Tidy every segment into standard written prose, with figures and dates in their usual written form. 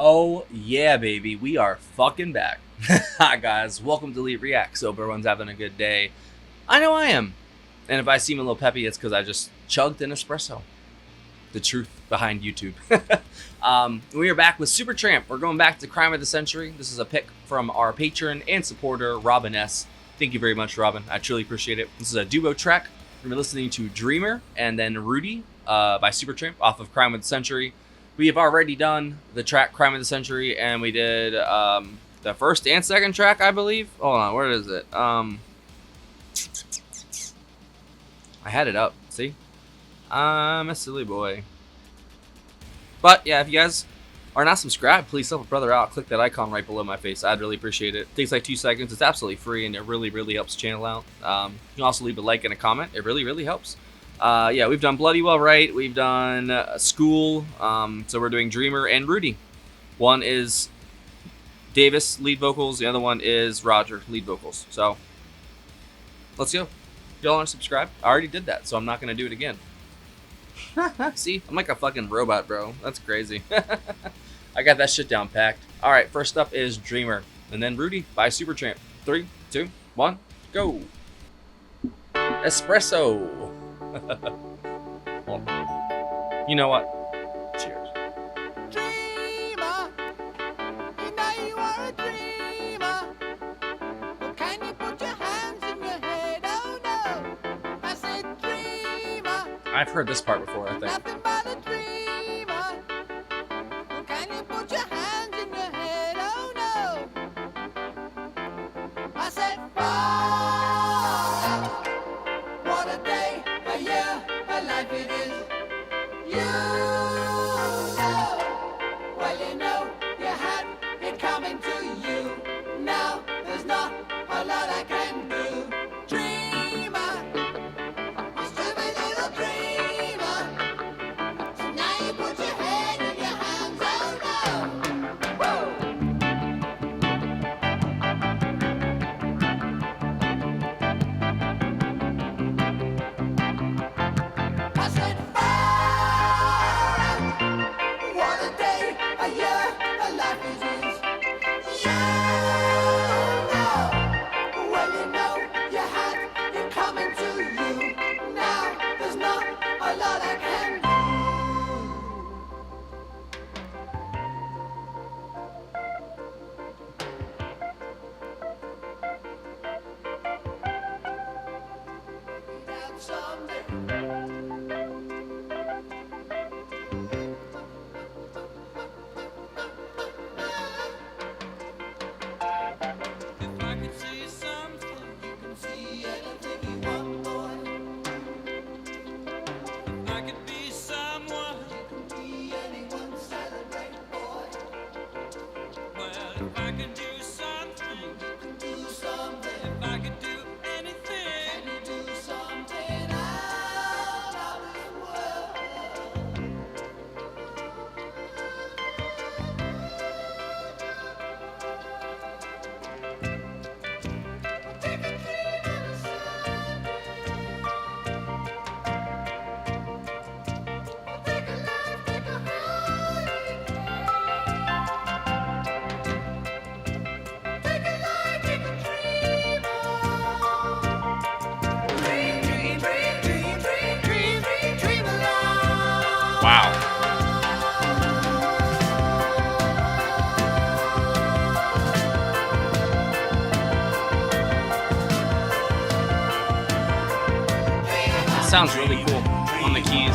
Oh yeah, baby, we are fucking back. Hi guys, welcome to Elite Reacts. Hope everyone's having a good day. I know I am. And if I seem a little peppy, it's because I just chugged an espresso. The truth behind YouTube. We are back with Supertramp. We're going back to Crime of the Century. This is a pick from our patron and supporter, Robin S. Thank you very much, Robin. I truly appreciate it. This is a duo track. We're listening to Dreamer and then Rudy by Supertramp off of Crime of the Century. We have already done the track Crime of the Century, and we did the first and second track, I believe. Hold on, where is it? I had it up. See? I'm a silly boy. But yeah, if you guys are not subscribed, please help a brother out. Click that icon right below my face. I'd really appreciate it. It takes like 2 seconds. It's absolutely free, and it really helps the channel out. You can also leave a like and a comment. It really helps. Yeah, we've done Bloody Well Right. We've done School. So we're doing Dreamer and Rudy. One is Davis, lead vocals. The other one is Roger, lead vocals. So let's go. Y'all aren't subscribed? I already did that, so I'm not going to do it again. See? I'm like a fucking robot, bro. That's crazy. I got that shit down packed. All right, first up is Dreamer. And then Rudy by Supertramp. 3, 2, 1, go. Espresso. Hold on. You know what? Cheers. Dreamer, you know you are a dreamer. Well, can you put your hands in your head? Oh no, I said dreamer. I've heard this part before, I think. Nothing but a dreamer. Well, can you put your hands in your head? Oh no, I said fire. What a day, a year, a life it is. You know, well you know, you had it coming to you. Now there's not a lot I can do. Dreamer, you stupid little dreamer. So now you put your head in your hands, oh no. Woo! I said fire. What a day, a year, a life it is. You know, well you know, you had it coming to you. Now there's not a lot I can do. That someday. If I could see something, you can see anything you want, boy. If I could be someone, you can be anyone, celebrate, boy. Well, if I could do something, you can do something. If I could do anything, can you do something out of this world? Take a dream on a Sunday. Take a life, take a holiday. Take a life, take a dream on. Dream along. Wow. It sounds really cool on the keys.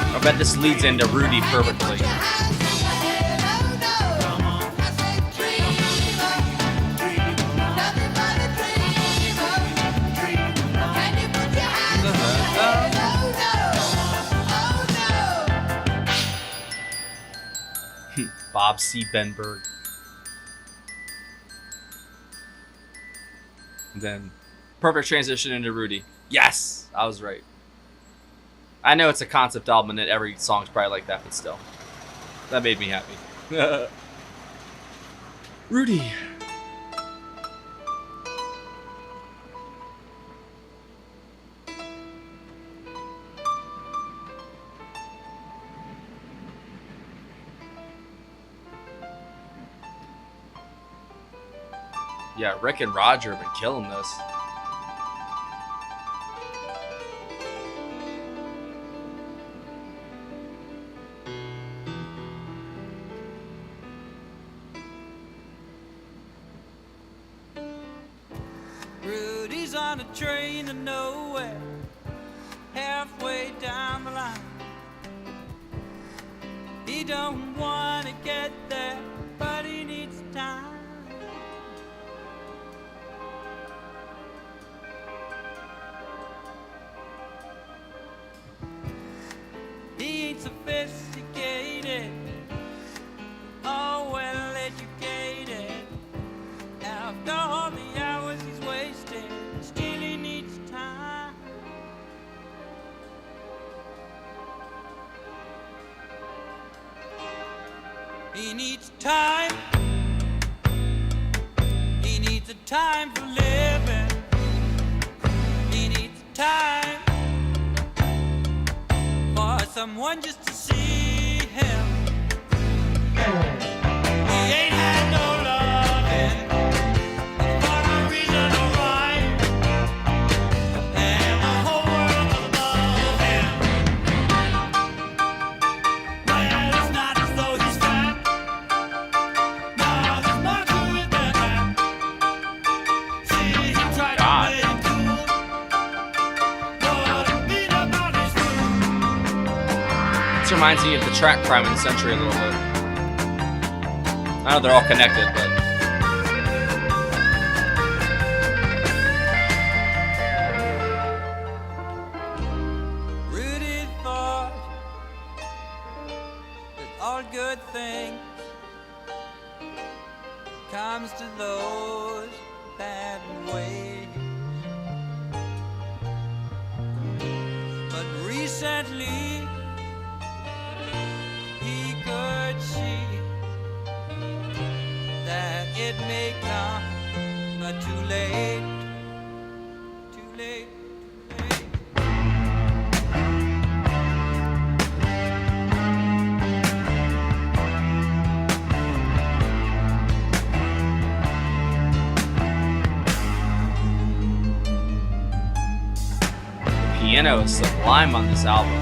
I bet this leads into Rudy perfectly. Bob C. Benberg. And then perfect transition into Rudy. Yes, I was right. I know it's a concept album and that every song's probably like that, but still. That made me happy. Rudy. Yeah, Rick and Roger have been killing this. Rudy's on a train to nowhere, halfway down the line. He don't want to get there, but he needs time. He ain't sophisticated, oh well educated. After all the hours he's wasted, still he needs time. He needs time. He needs a time for living. He needs time for someone just to see him. He ain't had no loving for no reason or rhyme, and the whole world was above him. Well, it's not as though he's fat. No, there's more to it than that. See, he tried to play it cool, but beat about his food. This reminds me of the track crime in the century a little bit. I know they're all connected, but Rudy thought that all good things comes to those that wait. But recently he could see that it may come, but too late, too late, too late. the piano is sublime on this album.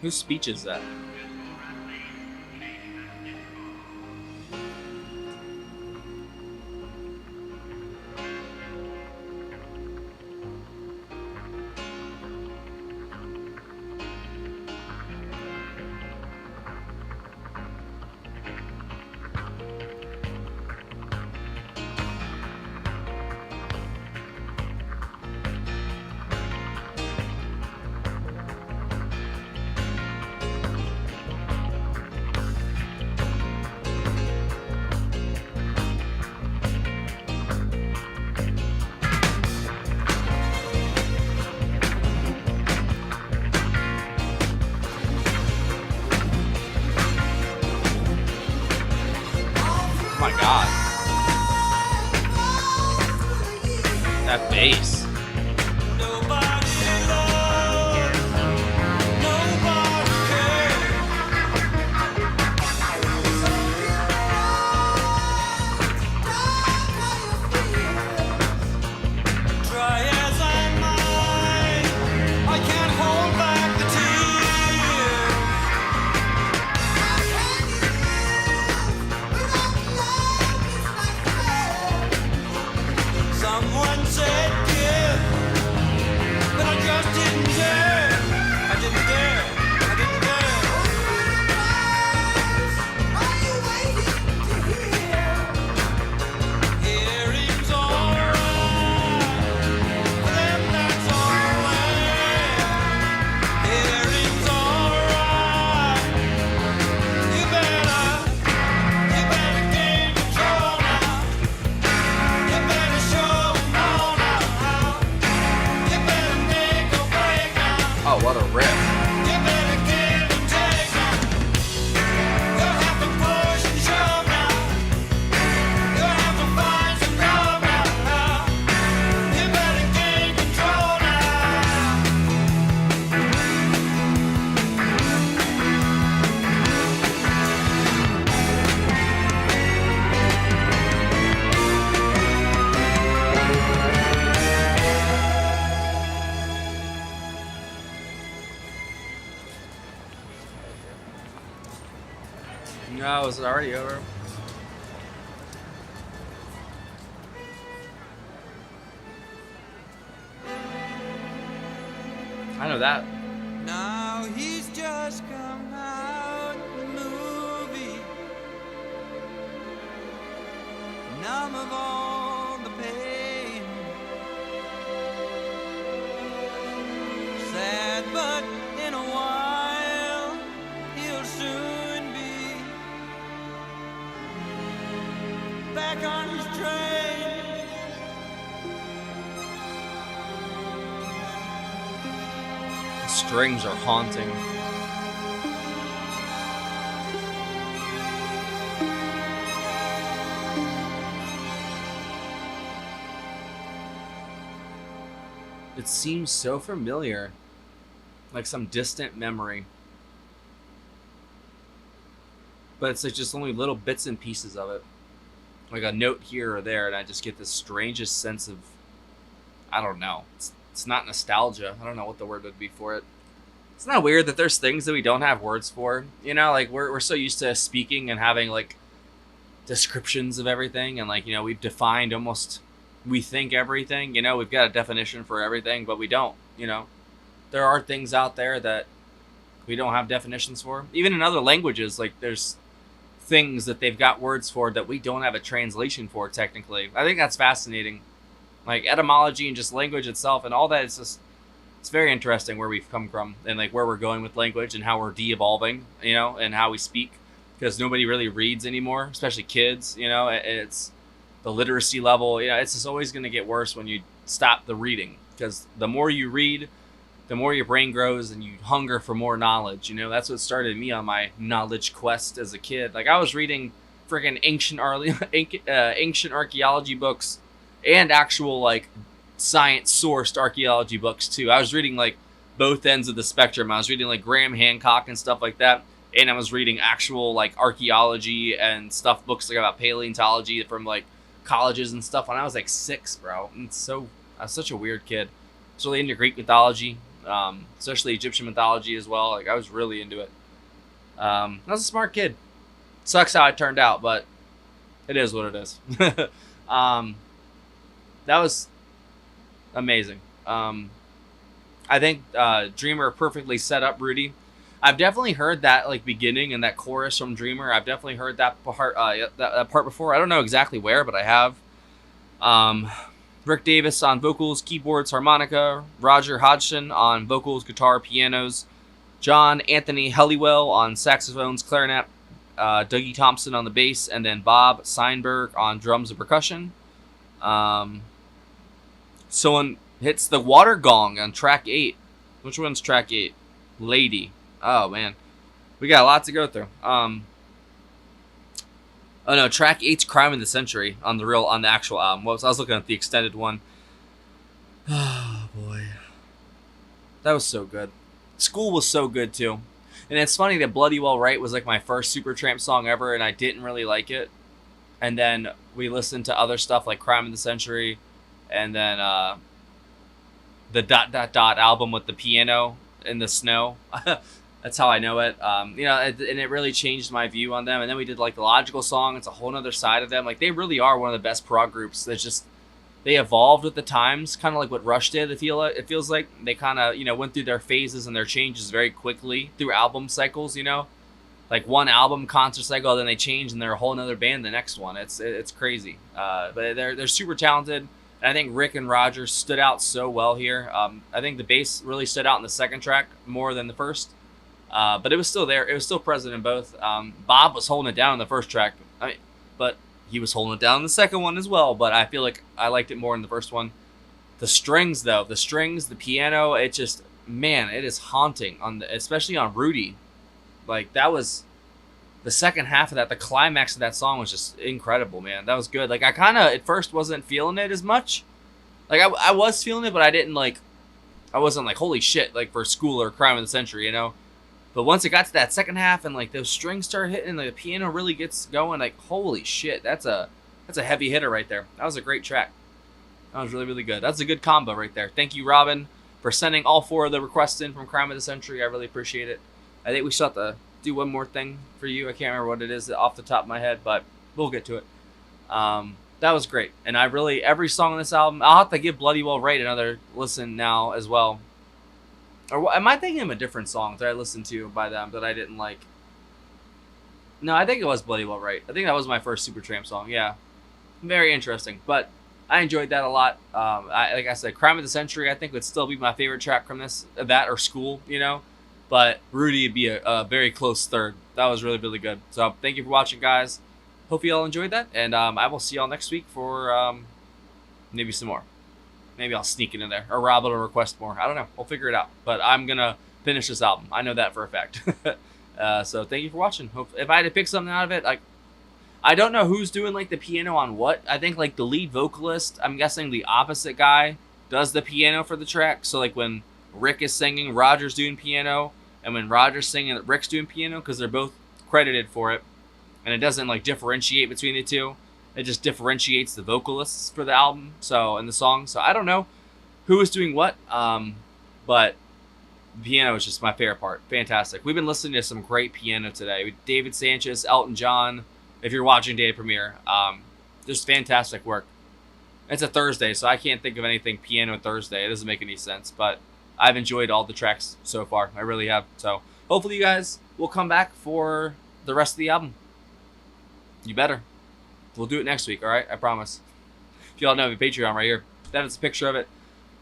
Whose speech is that? Oh my god. That bass. Nobody loves, nobody cares. Try as I might, I can't hold back the tears. No, is it already over? I know that. Now he's just come out the movie, numb of all the pain, sad but in a while he'll soon be back on his train. The strings are haunting. It seems so familiar, like some distant memory. But it's like just only little bits and pieces of it. Like a note here or there, and I just get this strangest sense of, I don't know. It's not nostalgia. I don't know what the word would be for it. It's not weird that there's things that we don't have words for. You know, like we're so used to speaking and having like descriptions of everything, and like, you know, we've defined almost, we think everything, you know, we've got a definition for everything, but we don't, you know. There are things out there that we don't have definitions for. Even in other languages, like there's things that they've got words for that we don't have a translation for technically. I think that's fascinating. Like etymology and just language itself and all that, it's very interesting where we've come from and like where we're going with language and how we're de-evolving, you know, and how we speak, because nobody really reads anymore, especially kids, you know. It's the literacy level, you know, it's just always going to get worse when you stop the reading, because the more you read, the more your brain grows and you hunger for more knowledge. You know, that's what started me on my knowledge quest as a kid. Like I was reading freaking ancient archaeology books and actual like science sourced archaeology books too. I was reading like both ends of the spectrum. I was reading like Graham Hancock and stuff like that, and I was reading actual like archaeology and stuff, books like about paleontology from like colleges and stuff when I was like 6, bro. And I was such a weird kid. I was really into Greek mythology, especially Egyptian mythology as well. Like I was really into it. I was a smart kid. Sucks how I turned out, but it is what it is. That was amazing. I think Dreamer perfectly set up Rudy. I've definitely heard that like beginning and that chorus from Dreamer. I've definitely heard that part that part before. I don't know exactly where, but I have. Rick Davis on vocals, keyboards, harmonica. Roger Hodgson on vocals, guitar, pianos. John Anthony Helliwell on saxophones, clarinet. Dougie Thompson on the bass, and then Bob Seinberg on drums and percussion. Someone hits the water gong on track 8. Which one's track 8? Lady. Oh man, we got a lot to go through. Oh no, track 8's Crime of the Century on the actual album. I was looking at the extended one. Oh boy, that was so good. School was so good too. And it's funny that Bloody Well Right was like my first Supertramp song ever, and I didn't really like it. And then we listened to other stuff like Crime of the Century, and then the ... album with the piano in the snow. That's how I know it. You know, and it really changed my view on them. And then we did like the Logical Song. It's a whole other side of them. Like they really are one of the best prog groups. They evolved with the times, kind of like what Rush did. It feels like they kind of, you know, went through their phases and their changes very quickly through album cycles. You know, like one album concert cycle, then they change and they're a whole other band the next one. It's crazy. But they're super talented. And I think Rick and Roger stood out so well here. I think the bass really stood out in the second track more than the first. But it was still there. It was still present in both. Bob was holding it down in the first track, but he was holding it down in the second one as well. But I feel like I liked it more in the first one. The strings, though, the piano, it just, man, it is haunting especially on Rudy. Like that was the second half of that. The climax of that song was just incredible, man. That was good. Like I kind of at first wasn't feeling it as much. Like I was feeling it, but I wasn't like holy shit like for School or Crime of the Century, you know. But once it got to that second half and like those strings start hitting and like, the piano really gets going, like holy shit, that's a heavy hitter right there. That was a great track. That was really, really good. That's a good combo right there. Thank you, Robin, for sending all 4 of the requests in from Crime of the Century. I really appreciate it. I think we still have to do one more thing for you. I can't remember what it is off the top of my head, but we'll get to it. That was great, and I really every song on this album. I'll have to give Bloody Well Right another listen now as well. Or am I thinking of a different song that I listened to by them that I didn't like? No, I think it was Bloody Well Right. I think that was my first Supertramp song. Yeah, very interesting, but I enjoyed that a lot. Like I said, Crime of the Century I think would still be my favorite track from this. That or School, you know. But Rudy would be a very close third. That was really, really good. So thank you for watching, guys. Hope you all enjoyed that, and I will see y'all next week for maybe some more. Maybe I'll sneak it in there, or Rob will request more. I don't know. We'll figure it out. But I'm gonna finish this album. I know that for a fact. So thank you for watching. If I had to pick something out of it, like I don't know who's doing like the piano on what. I think like the lead vocalist. I'm guessing the opposite guy does the piano for the track. So like when Rick is singing, Roger's doing piano, and when Roger's singing, Rick's doing piano because they're both credited for it. And it doesn't like differentiate between the two. It just differentiates the vocalists for the album, so and the song. So I don't know who is doing what, but the piano is just my favorite part. Fantastic. We've been listening to some great piano today. With David Sanchez, Elton John. If you're watching Day Premiere, just fantastic work. It's a Thursday, so I can't think of anything piano Thursday. It doesn't make any sense, but I've enjoyed all the tracks so far. I really have. So hopefully you guys will come back for the rest of the album. You better. We'll do it next week, all right? I promise. If y'all know, my Patreon right here. That is a picture of it.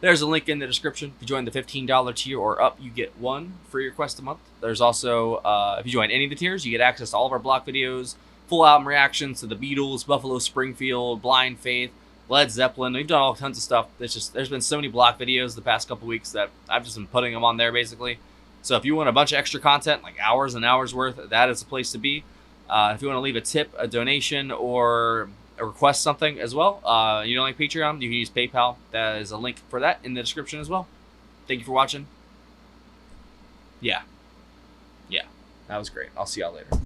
There's a link in the description. If you join the $15 tier or up, you get one free request a month. There's also, if you join any of the tiers, you get access to all of our block videos, full album reactions to the Beatles, Buffalo Springfield, Blind Faith, Led Zeppelin. We've done all tons of stuff. It's just there's been so many block videos the past couple weeks that I've just been putting them on there, basically. So if you want a bunch of extra content, like hours and hours worth, that is the place to be. If you want to leave a tip, a donation, or request something as well, you don't like Patreon, you can use PayPal. That is a link for that in the description as well. Thank you for watching. Yeah. That was great. I'll see y'all later.